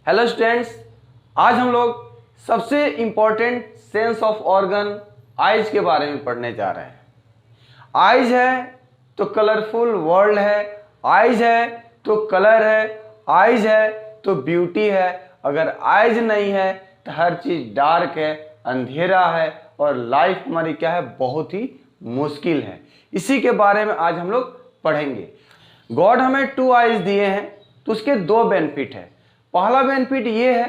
Hello students, आज हम लोग सबसे important sense of organ eyes के बारे में पढ़ने जा रहे हैं। आइज है तो कलरफुल वर्ल्ड है, आइज है तो कलर है, आइज है तो ब्यूटी है। अगर आइज नहीं है तो हर चीज डार्क है, अंधेरा है और लाइफ हमारी क्या है, बहुत ही मुश्किल है। इसी के बारे में आज हम लोग पढ़ेंगे। गॉड हमें 2 आइज दिए हैं तो उसके 2 बेनिफिट है। पहला बेनिफिट ये है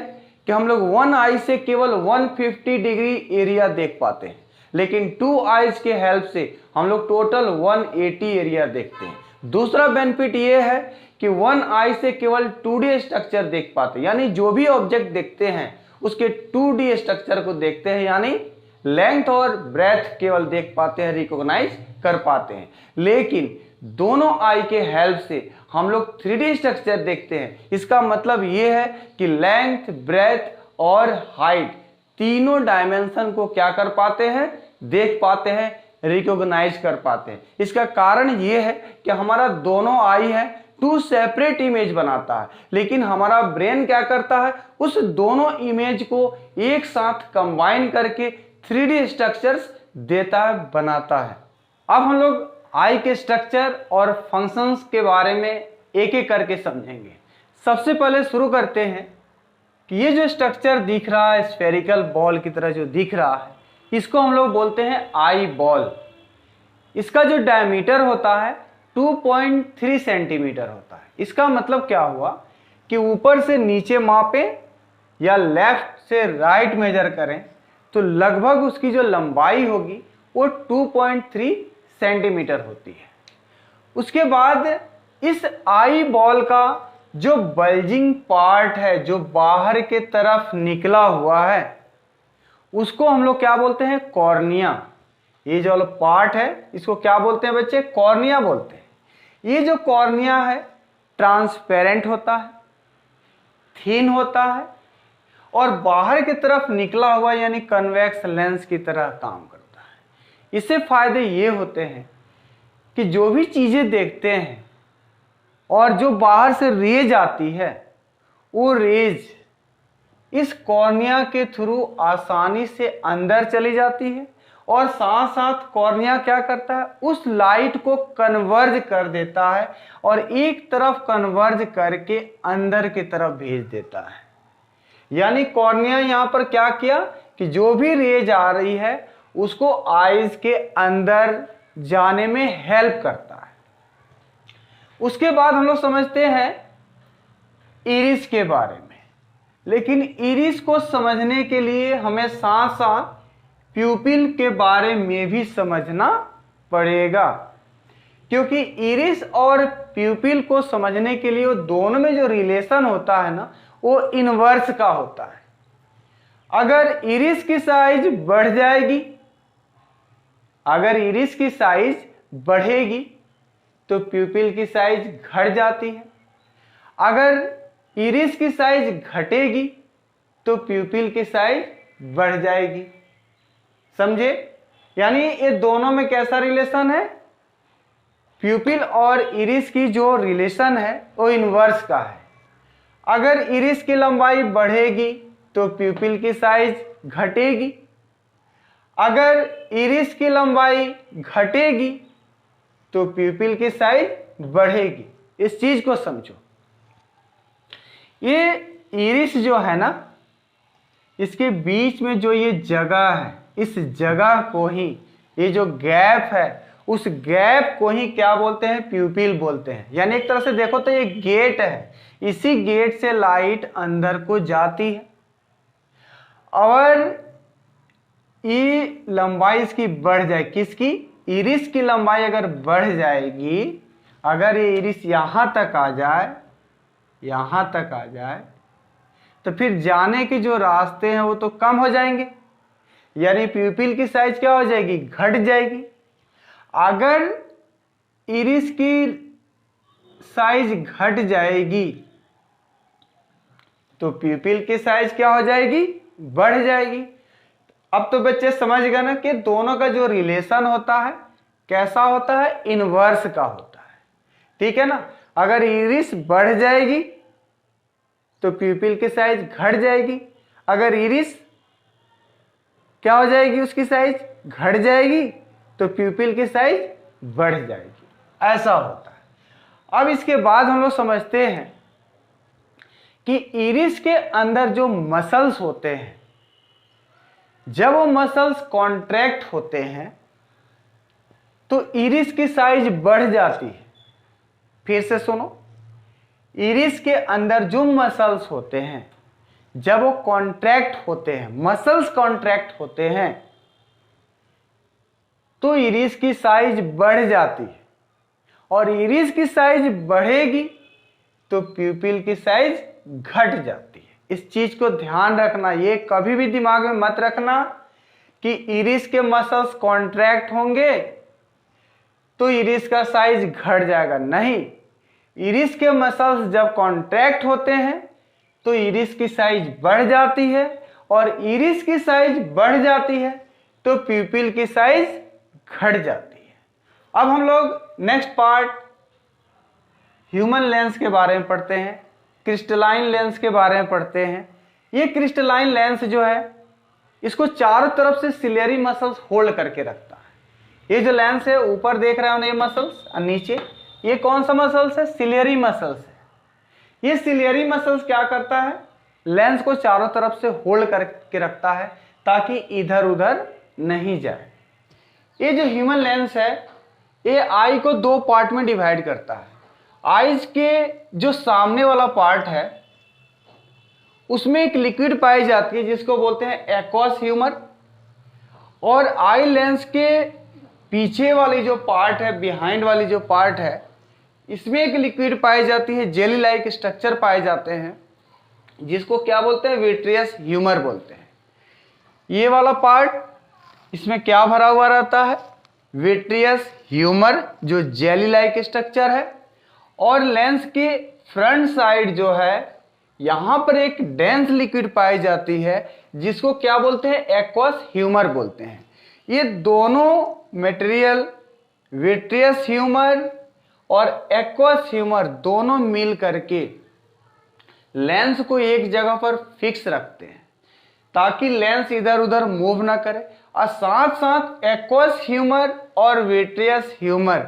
कि हम लोग 1 आई से केवल 150 डिग्री एरिया देख पाते हैं, लेकिन 2 आइज के हेल्प से हम लोग टोटल 180 एरिया देखते हैं। दूसरा बेनिफिट ये है कि 1 आई से केवल 2D स्ट्रक्चर देख पाते हैं, यानी जो भी ऑब्जेक्ट देखते हैं उसके 2D स्ट्रक्चर को देखते हैं, यानी लेंथ और ब्रेथ केवल देख पाते हैं, रिकॉग्नाइज कर पाते हैं। लेकिन दोनों आई के हेल्प से हम लोग 3D स्ट्रक्चर देखते हैं। इसका मतलब ये है कि लेंथ, ब्रेथ और हाइट तीनों डायमेंशन को क्या कर पाते हैं, देख पाते हैं, रिकॉग्नाइज कर पाते हैं। इसका कारण ये है कि हमारा दोनों आई है 2 सेपरेट इमेज बनाता है, लेकिन हमारा ब्रेन क्या करता है, उस दोनों इमेज को एक साथ कंबाइन करके 3D स्ट्रक्चर्स देता है, बनाता है। अब हम लोग आई के स्ट्रक्चर और फंक्शंस के बारे में एक एक करके समझेंगे। सबसे पहले शुरू करते हैं कि ये जो स्ट्रक्चर दिख रहा है स्फेरिकल बॉल की तरह जो दिख रहा है, इसको हम लोग बोलते हैं आई बॉल। इसका जो डायमीटर होता है 2.3 सेंटीमीटर होता है। इसका मतलब क्या हुआ कि ऊपर से नीचे मापे या लेफ्ट से राइट मेजर करें तो लगभग उसकी जो लंबाई होगी वो 2.3 सेंटीमीटर होती है। उसके बाद इस आई बॉल का जो बल्जिंग पार्ट है, जो बाहर के तरफ निकला हुआ है, उसको हम लोग क्या बोलते हैं, कॉर्निया। ये जो पार्ट है इसको क्या बोलते हैं बच्चे, कॉर्निया बोलते हैं। ये जो कॉर्निया है ट्रांसपेरेंट होता है, थिन होता है और बाहर की तरफ निकला हुआ यानी कन्वेक्स लेंस की तरह काम करता है। इससे फायदे ये होते हैं कि जो भी चीजें देखते हैं और जो बाहर से रेज आती है, वो रेज इस कॉर्निया के थ्रू आसानी से अंदर चली जाती है और साथ साथ कॉर्निया क्या करता है, उस लाइट को कन्वर्ज कर देता है और एक तरफ कन्वर्ज करके अंदर की तरफ भेज देता है। यानी कॉर्निया यहां पर क्या किया कि जो भी रेज आ रही है उसको आईज के अंदर जाने में हेल्प करता है। उसके बाद हम लोग समझते हैं इरिस के बारे में, लेकिन इरिस को समझने के लिए हमें साथ साथ प्यूपिल के बारे में भी समझना पड़ेगा, क्योंकि इरिस और प्यूपिल को समझने के लिए वो दोनों में जो रिलेशन होता है ना, वो इनवर्स का होता है। अगर इरिस की साइज बढ़ जाएगी, अगर इरिस की साइज बढ़ेगी तो प्यूपिल की साइज घट जाती है। अगर इरिस की साइज घटेगी तो प्यूपिल की साइज बढ़ जाएगी। समझे? यानी ये दोनों में कैसा रिलेशन है, प्यूपिल और इरिस की जो रिलेशन है वो इनवर्स का है। अगर इरिस की लंबाई बढ़ेगी तो प्यूपिल की साइज घटेगी, अगर इरिस की लंबाई घटेगी तो प्यूपिल की साइज बढ़ेगी। इस चीज को समझो। ये इरिस जो है ना, इसके बीच में जो ये जगह है, इस जगह को ही, ये जो गैप है, उस गैप को ही क्या बोलते हैं, प्यूपिल बोलते हैं। यानी एक तरह से देखो तो ये गेट है, इसी गेट से लाइट अंदर को जाती है और ये लंबाई इसकी बढ़ जाए, किसकी, इरिस की लंबाई अगर बढ़ जाएगी, अगर ये इरिस यहां तक आ जाए, यहां तक आ जाए, तो फिर जाने के जो रास्ते हैं वो तो कम हो जाएंगे, यानी प्यूपिल की साइज क्या हो जाएगी, घट जाएगी। अगर इरिस की साइज घट जाएगी तो प्यूपिल की साइज क्या हो जाएगी, बढ़ जाएगी। अब तो बच्चे समझ गए ना कि दोनों का जो रिलेशन होता है कैसा होता है, इनवर्स का होता है। ठीक है ना? अगर इरिस बढ़ जाएगी तो प्यूपिल की साइज घट जाएगी। अगर इरिस क्या हो जाएगी, उसकी साइज घट जाएगी, तो प्यूपिल की साइज बढ़ जाएगी। ऐसा होता है। अब इसके बाद हम लोग समझते हैं कि इरिस के अंदर जो मसल्स होते हैं, जब वो मसल्स कॉन्ट्रैक्ट होते हैं तो इरिस की साइज बढ़ जाती है। फिर से सुनो, इरिस के अंदर जो मसल्स होते हैं जब वो कॉन्ट्रैक्ट होते हैं, मसल्स कॉन्ट्रैक्ट होते हैं, तो इरिस की साइज बढ़ जाती है। और इरिस की साइज बढ़ेगी तो प्यूपिल की साइज घट जाती है। इस चीज को ध्यान रखना, ये कभी भी दिमाग में मत रखना कि इरिस के मसल्स कॉन्ट्रैक्ट होंगे तो इरिस का साइज घट जाएगा। नहीं, इरिस के मसल्स जब कॉन्ट्रैक्ट होते हैं तो इरिस की साइज बढ़ जाती है, और इरिस की साइज बढ़ जाती है तो प्यूपिल की साइज घट जाती है। अब हम लोग नेक्स्ट पार्ट ह्यूमन लेंस के बारे में पढ़ते हैं, क्रिस्टलाइन लेंस के बारे में पढ़ते हैं। ये क्रिस्टलाइन लेंस जो है, इसको चारों तरफ से सिलियरी मसल्स होल्ड करके रखता है। ये जो लेंस है, ऊपर देख रहे हो ना ये मसल्स, और नीचे ये कौन सा मसल्स है, सिलियरी मसल्स है। ये सिलियरी मसल्स क्या करता है, लेंस को चारों तरफ से होल्ड करके रखता है ताकि इधर उधर नहीं जाए। ये जो ह्यूमन लेंस है, ये आई को दो पार्ट में डिवाइड करता है। आईज के जो सामने वाला पार्ट है उसमें एक लिक्विड पाई जाती है जिसको बोलते हैं एक्वस ह्यूमर, और आई लेंस के पीछे वाली जो पार्ट है, बिहाइंड वाली जो पार्ट है, इसमें एक लिक्विड पाई जाती है, जेली लाइक स्ट्रक्चर पाए जाते हैं जिसको क्या बोलते हैं, विट्रियस ह्यूमर बोलते हैं। ये वाला पार्ट, इसमें क्या भरा हुआ रहता है, विट्रियस ह्यूमर जो जेली लाइक स्ट्रक्चर है। और लेंस के फ्रंट साइड जो है, यहां पर एक डेंस लिक्विड पाई जाती है जिसको क्या बोलते हैं, एक्वस ह्यूमर बोलते हैं। ये दोनों मटेरियल, विट्रियस ह्यूमर और एक्वस ह्यूमर, दोनों मिल करके लेंस को एक जगह पर फिक्स रखते हैं ताकि लेंस इधर उधर मूव ना करे। और साथ साथ एक्वस ह्यूमर और विट्रियस ह्यूमर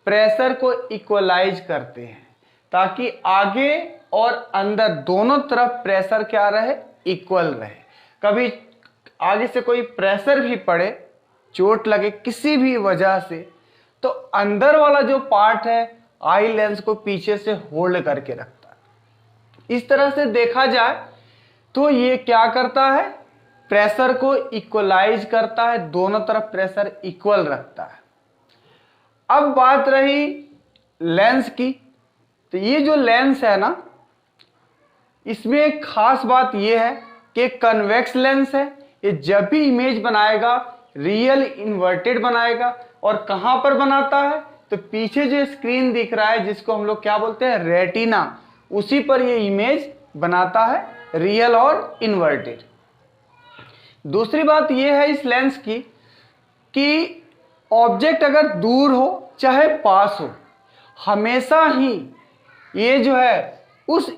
प्रेशर को इक्वलाइज करते हैं ताकि आगे और अंदर दोनों तरफ प्रेशर क्या रहे, इक्वल रहे। कभी आगे से कोई प्रेशर भी पड़े, चोट लगे किसी भी वजह से, तो अंदर वाला जो पार्ट है आई लेंस को पीछे से होल्ड करके रखता है। इस तरह से देखा जाए तो ये क्या करता है, प्रेशर को इक्वलाइज करता है, दोनों तरफ प्रेशर इक्वल रखता है। अब बात रही लेंस की, तो ये जो लेंस है ना, इसमें एक खास बात ये है कि कन्वेक्स लेंस है। ये जब भी इमेज बनाएगा रियल इन्वर्टेड बनाएगा। और कहां पर बनाता है, तो पीछे जो स्क्रीन दिख रहा है जिसको हम लोग क्या बोलते हैं, रेटिना, उसी पर ये इमेज बनाता है, रियल और इन्वर्टेड। दूसरी बात ये है इस लेंस की कि ऑब्जेक्ट अगर दूर हो चाहे पास हो, हमेशा ही ये जो है उस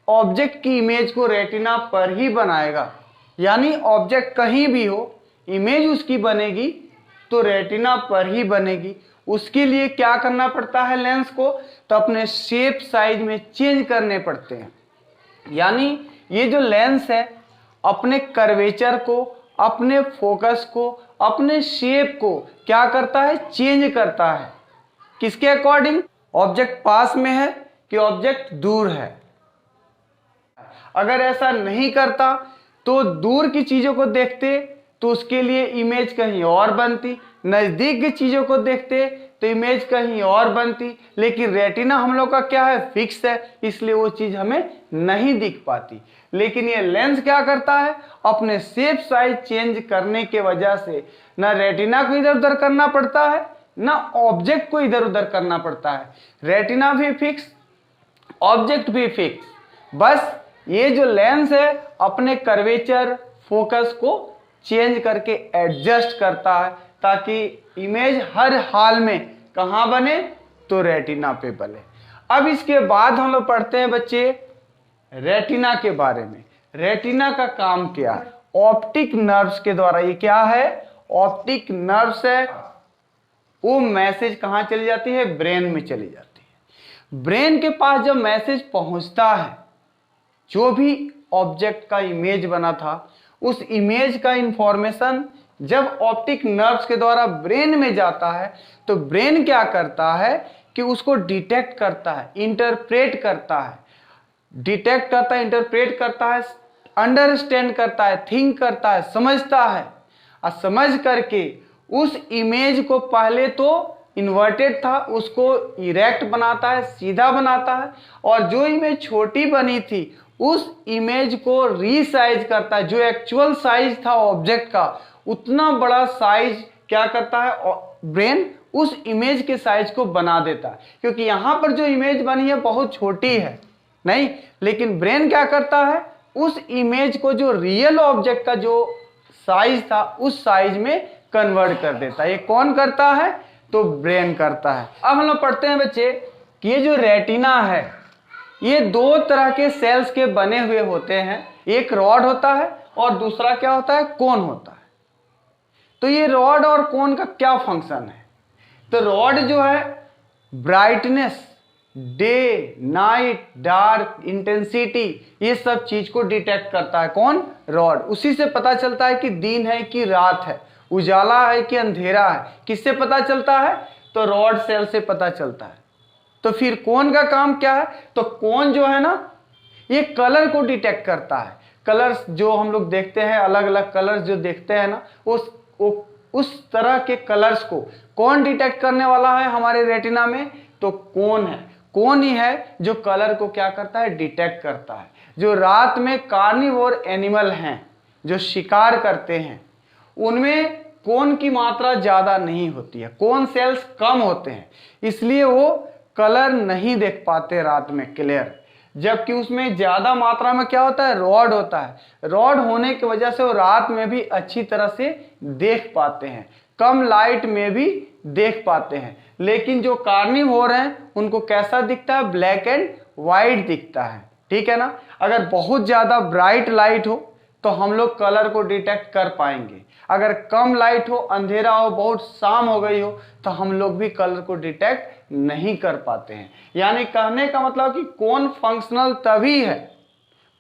ऑब्जेक्ट की इमेज को रेटिना पर ही बनाएगा। यानी ऑब्जेक्ट कहीं भी हो, इमेज उसकी बनेगी तो रेटिना पर ही बनेगी। उसके लिए क्या करना पड़ता है लेंस को, तो अपने शेप साइज में चेंज करने पड़ते हैं। यानी ये जो लेंस है अपने कर्वेचर को, अपने फोकस को, अपने शेप को क्या करता है, चेंज करता है। किसके अकॉर्डिंग, ऑब्जेक्ट पास में है कि ऑब्जेक्ट दूर है। अगर ऐसा नहीं करता तो दूर की चीजों को देखते तो उसके लिए इमेज कहीं और बनती, नजदीक की चीजों को देखते तो इमेज कहीं और बनती। लेकिन रेटिना हम लोग का क्या है, फिक्स है, इसलिए वो चीज हमें नहीं दिख पाती। लेकिन ये लेंस क्या करता है, अपने शेप साइज चेंज करने के वजह से ना रेटिना को इधर उधर करना पड़ता है, ना ऑब्जेक्ट को इधर उधर करना पड़ता है। रेटिना भी फिक्स, ऑब्जेक्ट भी फिक्स। बस ये जो लेंस है अपने कर्वेचर, फोकस को चेंज करके एडजस्ट करता है ताकि इमेज हर हाल में कहां बने, तो रेटिना पे बने। अब इसके बाद हम लोग पढ़ते हैं बच्चे रेटिना के बारे में। रेटिना का काम क्या है? ऑप्टिक नर्व्स के द्वारा, ये क्या है? ऑप्टिक नर्व्स है, वो मैसेज कहां चली जाती है? ब्रेन में चली जाती है। ब्रेन के पास जब मैसेज पहुंचता है, जो भी ऑब्जेक्ट का इमेज बना था, उस इमेज का इंफॉर्मेशन जब ऑप्टिक नर्व्स के द्वारा ब्रेन में जाता है, तो ब्रेन क्या करता है कि उसको डिटेक्ट करता है, इंटरप्रेट करता है, डिटेक्ट करता है, इंटरप्रेट करता है, अंडरस्टैंड करता है, थिंक करता है, समझता है, और समझ करके उस इमेज को पहले तो इन्वर्टेड था उसको इरेक्ट बनाता है, सीधा बनाता है, और जो इमेज छोटी बनी थी उस इमेज को रीसाइज करता है। जो एक्चुअल साइज था ऑब्जेक्ट का, उतना बड़ा साइज क्या करता है? ब्रेन उस इमेज के साइज को बना देता है, क्योंकि यहां पर जो इमेज बनी है बहुत छोटी है नहीं, लेकिन ब्रेन क्या करता है? उस इमेज को जो रियल ऑब्जेक्ट का जो साइज था उस साइज में कन्वर्ट कर देता है। ये कौन करता है? तो ब्रेन करता है। अब हम लोग पढ़ते हैं बच्चे कि ये जो रेटिना है, ये दो तरह के सेल्स के बने हुए होते हैं। एक रॉड होता है और दूसरा क्या होता है? कोन होता है। तो ये रॉड और कोन का क्या फंक्शन है? तो रॉड जो है brightness, day, night, dark, intensity, ये सब चीज को डिटेक्ट करता है। कौन? रॉड। उसी से पता चलता है कि दिन है कि रात है, उजाला है कि अंधेरा है। किससे पता चलता है? तो रॉड सेल से पता चलता है। तो फिर कोन का काम क्या है? तो कोन जो है ना, ये कलर को डिटेक्ट करता है। कलर्स जो हम लोग देखते हैं, अलग अलग कलर्स जो देखते हैं ना, उस तरह के कलर्स को कौन डिटेक्ट करने वाला है हमारे रेटिना में? तो कोन है। कोन ही है जो कलर को क्या करता है? डिटेक्ट करता है। जो रात में कार्निवोर एनिमल हैं, जो शिकार करते हैं, उनमें कोन की मात्रा ज्यादा नहीं होती है, कोन सेल्स कम होते हैं, इसलिए वो कलर नहीं देख पाते रात में क्लियर। जबकि उसमें ज्यादा मात्रा में क्या होता है? रॉड होता है। रॉड होने की वजह से वो रात में भी अच्छी तरह से देख पाते हैं, कम लाइट में भी देख पाते हैं। लेकिन जो कार्निवोर हैं उनको कैसा दिखता है? ब्लैक एंड व्हाइट दिखता है। ठीक है ना? अगर बहुत ज्यादा ब्राइट लाइट हो तो हम लोग कलर को डिटेक्ट कर पाएंगे, अगर कम लाइट हो, अंधेरा हो, बहुत शाम हो गई हो, तो हम लोग भी कलर को डिटेक्ट नहीं कर पाते हैं। यानी कहने का मतलब कि कोन फंक्शनल तभी है,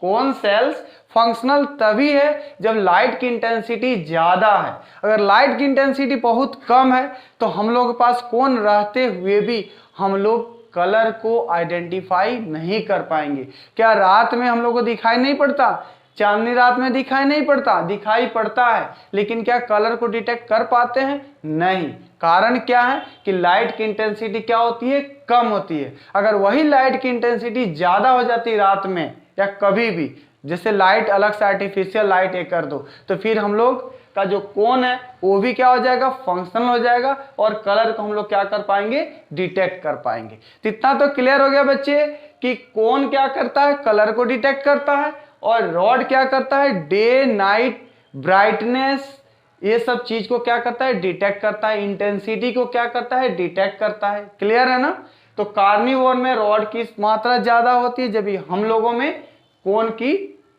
कोन सेल्स फंक्शनल तभी है जब लाइट की इंटेंसिटी ज्यादा है। अगर लाइट की इंटेंसिटी बहुत कम है तो हम लोग के पास कोन रहते हुए भी हम लोग कलर को आइडेंटिफाई नहीं कर पाएंगे। क्या रात में हम लोग को दिखाई नहीं पड़ता? चांदनी रात में दिखाई नहीं पड़ता? दिखाई पड़ता है, लेकिन क्या कलर को डिटेक्ट कर पाते हैं? नहीं। कारण क्या है कि लाइट की इंटेंसिटी क्या होती है? कम होती है। अगर वही लाइट की इंटेंसिटी ज्यादा हो जाती रात में या कभी भी, जैसे लाइट अलग से आर्टिफिशियल लाइट एक कर दो, तो फिर हम लोग का जो कोन है वो भी क्या हो जाएगा? फंक्शनल हो जाएगा, और कलर को हम लोग क्या कर पाएंगे? डिटेक्ट कर पाएंगे। तो इतना तो क्लियर हो गया बच्चे कि कोन क्या करता है? कलर को डिटेक्ट करता है, और रॉड क्या करता है? डे, नाइट, ब्राइटनेस, ये सब चीज को क्या करता है? डिटेक्ट करता है। इंटेंसिटी को क्या करता है? डिटेक्ट करता है। क्लियर है ना? तो कार्निवोर में रॉड की मात्रा ज्यादा होती है, जबकि हम लोगों में कोन की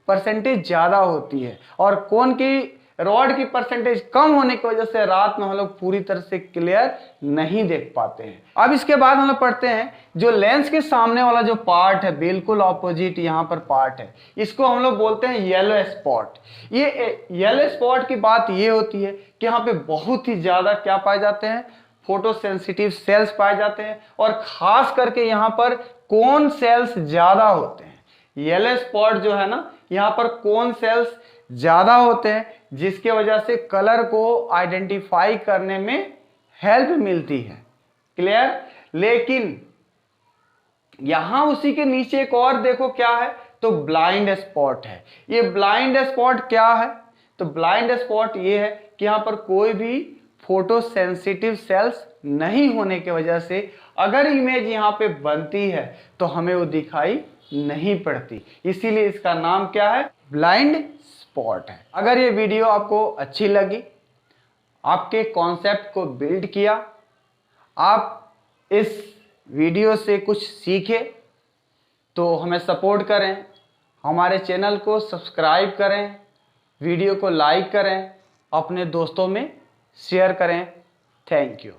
परसेंटेज ज्यादा होती है, और कोन की रॉड की परसेंटेज कम होने की वजह से रात में हम लोग पूरी तरह से क्लियर नहीं देख पाते हैं। अब इसके बाद हम लोग पढ़ते हैं जो लेंस के सामने वाला जो पार्ट है, बिल्कुल ऑपोजिट यहाँ पर पार्ट है, इसको हम लोग बोलते हैं येलो स्पॉट। ये येलो स्पॉट की बात ये होती है कि यहाँ पे बहुत ही ज्यादा क्या पाए जाते हैं? फोटो सेंसिटिव सेल्स पाए जाते हैं, और खास करके यहाँ पर कोन सेल्स ज्यादा होते हैं। येलो स्पॉट जो है ना, यहाँ पर कोन सेल्स ज्यादा होते हैं, जिसके वजह से कलर को आइडेंटिफाई करने में हेल्प मिलती है। क्लियर? लेकिन यहां उसी के नीचे एक और देखो क्या है, तो ब्लाइंड स्पॉट है। ये ब्लाइंड स्पॉट क्या है? तो ब्लाइंड स्पॉट ये है कि यहां पर कोई भी फोटो सेंसिटिव सेल्स नहीं होने की वजह से अगर इमेज यहां पे बनती है तो हमें वो दिखाई नहीं पड़ती, इसीलिए इसका नाम क्या है? ब्लाइंड स्पॉट है। अगर ये वीडियो आपको अच्छी लगी, आपके कॉन्सेप्ट को बिल्ड किया, आप इस वीडियो से कुछ सीखे, तो हमें सपोर्ट करें, हमारे चैनल को सब्सक्राइब करें, वीडियो को लाइक करें, अपने दोस्तों में शेयर करें। Thank you.